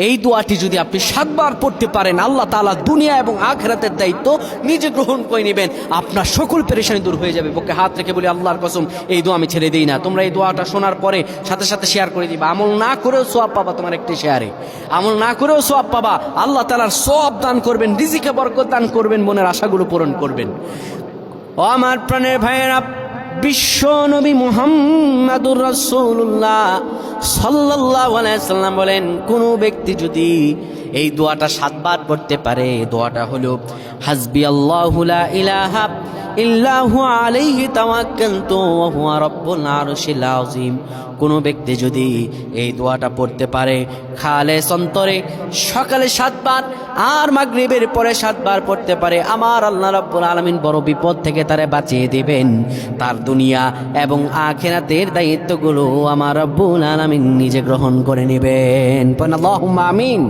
এই দোয়াটি যদি আপনি 7 বার পড়তে পারেন, আল্লাহ তাআলা দুনিয়া এবং আখিরাতের দায়িত্ব নিজে গ্রহণ করে নেবেন। আপনার সকল পেরেশানি দূর হয়ে যাবে। বুকে হাত রেখে বলি, আল্লাহর কসম এই দোয়া আমি ছেড়ে দিই না। তোমরা এই দোয়াটা শোনার পরে সাথে সাথে শেয়ার করে দিবা। আমল না করেও সওয়াব পাবা, তোমার একটি শেয়ারে আমল না করেও সওয়াব পাবা। আল্লাহ তাআলার সওয়াব দান করবেন, রিজিকে বরকত দান করবেন, মনের আশাগুলো পূরণ করবেন। ও আমার প্রাণের ভাইয়েরা, বিশ্ব নবী মুহাম্মাদুর রাসূলুল্লাহ সাল্লাল্লাহু আলাইহি সাল্লাম বলেন, কোন ব্যক্তি যদি এই দোয়াটা 7 বার পড়তে পারে, দোয়াটা হলো হাসবি আল্লাহু লা ইলাহা ইল্লাহু আলাইহি তাওয়াক্কালতু ওয়া হুয়া রাব্বুল আরশিল আযীম। কোন ব্যক্তি যদি এই দোয়াটা পড়তে পারে খালেস অন্তরে, সকালে 7 বার আর মাগরিবের পরে 7 বার পড়তে পারে, আমার আল্লাহ রাব্বুল আলামিন বড় বিপদ থেকে তারে বাঁচিয়ে দিবেন। তার দুনিয়া এবং আখিরাতের দায়িত্বগুলো আমার রাব্বুল আলামিন নিজে গ্রহণ করে নেবেন। আল্লাহুম্মা আমিন।